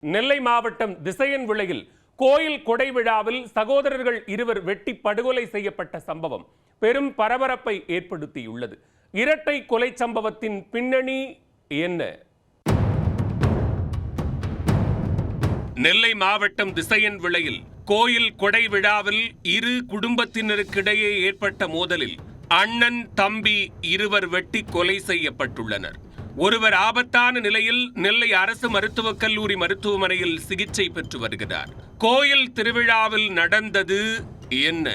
நெல்லை மாவட்டம் திசையன்விளையில் கோயில் கொடை விழாவில் சகோதரர்கள் இருவர் வெட்டி படுகொலை செய்யப்பட்ட சம்பவம் பெரும் பரபரப்பை ஏற்படுத்தியுள்ளது. இரட்டை கொலை சம்பவத்தின் பின்னணி என்ன? நெல்லை மாவட்டம் திசையன்விளையில் கோயில் கொடை விழாவில் இரு குடும்பத்தினருக்கிடையே ஏற்பட்ட மோதலில் அண்ணன் தம்பி இருவர் வெட்டி கொலை செய்யப்பட்டுள்ளனர். ஒருவர் ஆபத்தான நிலையில் நெல்லை அரசு மருத்துவக் கல்லூரி மருத்துவமனையில் சிகிச்சை பெற்று வருகிறார். கோயில் திருவிழாவில் நடந்தது என்ன?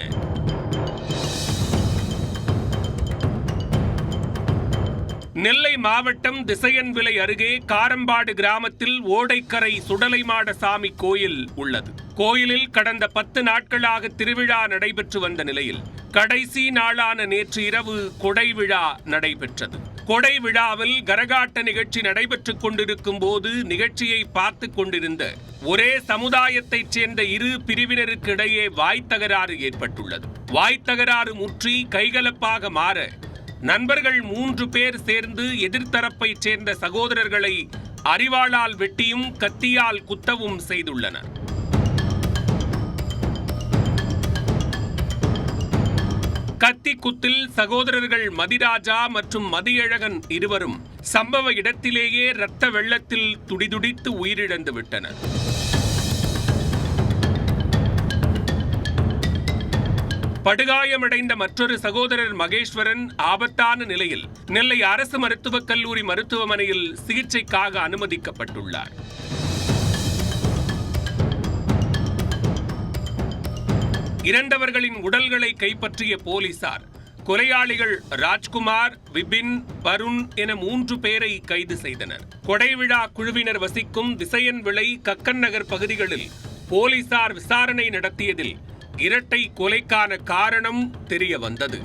நெல்லை மாவட்டம் திசையன்விளை அருகே காரம்பாடு கிராமத்தில் ஓடைக்கரை சுடலைமாடசாமி கோயில் உள்ளது. கோயிலில் கடந்த 10 நாட்களாக திருவிழா நடைபெற்று வந்த நிலையில் கடைசி நாளான நேற்று இரவு கொடை விழா நடைபெற்றது. கொடை விழாவில் கரகாட்ட நிகழ்ச்சி நடைபெற்றுக் கொண்டிருக்கும் போது நிகழ்ச்சியை பார்த்து கொண்டிருந்த ஒரே சமுதாயத்தைச் சேர்ந்த இரு பிரிவினருக்கு இடையே வாய்த்தகராறு ஏற்பட்டுள்ளது. வாய்த்தகராறு முற்றி கைகலப்பாக மாற நண்பர்கள் 3 பேர் சேர்ந்து எதிர்த்தரப்பைச் சேர்ந்த சகோதரர்களை அரிவாளால் வெட்டியும் கத்தியால் குத்தவும் செய்துள்ளனர். கத்தி குத்தில் சகோதரர்கள் மதிராஜா மற்றும் மதியழகன் இருவரும் சம்பவ இடத்திலேயே இரத்த வெள்ளத்தில் துடிதுடித்து உயிரிழந்து விட்டனர். படுகாயமடைந்த மற்றொரு சகோதரர் மகேஸ்வரன் ஆபத்தான நிலையில் நெல்லை அரசு மருத்துவக் கல்லூரி மருத்துவமனையில் சிகிச்சைக்காக அனுமதிக்கப்பட்டுள்ளார். இறந்தவர்களின் உடல்களை கைப்பற்றிய போலீசார் கொலையாளிகள் ராஜ்குமார், விபின், வருண் என 3 பேரை கைது செய்தனர். கொடைவிழா குழுவினர் வசிக்கும் திசையன்விளை, கக்கன் நகர் பகுதிகளில் போலீசார் விசாரணை நடத்தியதில் இரட்டை கொலைக்கான காரணம் தெரிய வந்தது.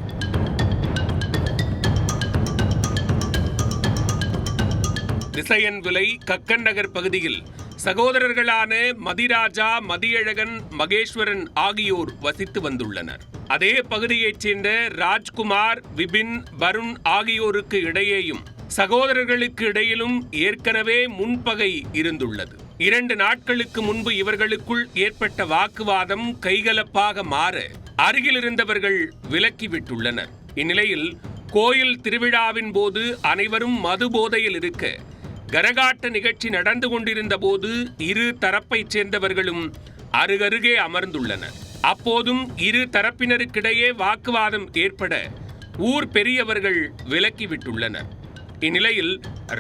திசையன்விளை, கக்கன் நகர் பகுதியில் சகோதரர்களான மதிராஜா, மதியழகன், மகேஸ்வரன் ஆகியோர் வசித்து வந்துள்ளனர். அதே பகுதியைச் சேர்ந்த ராஜ்குமார், விபின், வருண் ஆகியோருக்கு இடையேயும் சகோதரர்களுக்கு இடையிலும் ஏற்கனவே முன்பகை இருந்துள்ளது. 2 நாட்களுக்கு முன்பு இவர்களுக்குள் ஏற்பட்ட வாக்குவாதம் கைகலப்பாக மாற அருகில் இருந்தவர்கள் விலக்கிவிட்டுள்ளனர். இந்நிலையில் கோயில் திருவிழாவின் போது அனைவரும் மது போதையில் இருக்க கரகாட்ட நிகழ்ச்சி நடந்து கொண்டிருந்த போது இரு தரப்பைச் சேர்ந்தவர்களும் அருகருகே அமர்ந்துள்ளனர். அப்போதும் இரு தரப்பினருக்கிடையே வாக்குவாதம் ஏற்பட ஊர் பெரியவர்கள் விலக்கிவிட்டுள்ளனர். இந்நிலையில்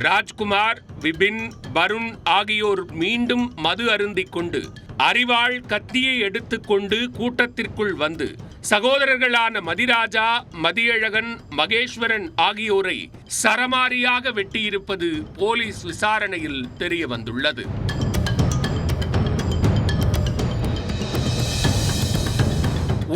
ராஜ்குமார், விபின், வருண் ஆகியோர் மீண்டும் மது அருந்திக் கொண்டு அரிவாள், கத்தியை எடுத்துக்கொண்டு கூட்டத்திற்குள் வந்து சகோதரர்களான மதிராஜா, மதியழகன், மகேஸ்வரன் ஆகியோரை சரமாரியாக வெட்டியிருப்பது போலீஸ் விசாரணையில் தெரிய வந்துள்ளது.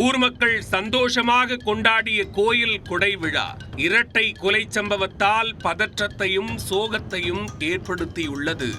ஊர் மக்கள் சந்தோஷமாக கொண்டாடிய கோயில் கொடை விழா இரட்டை கொலை சம்பவத்தால் பதற்றத்தையும் சோகத்தையும் ஏற்படுத்தியுள்ளது.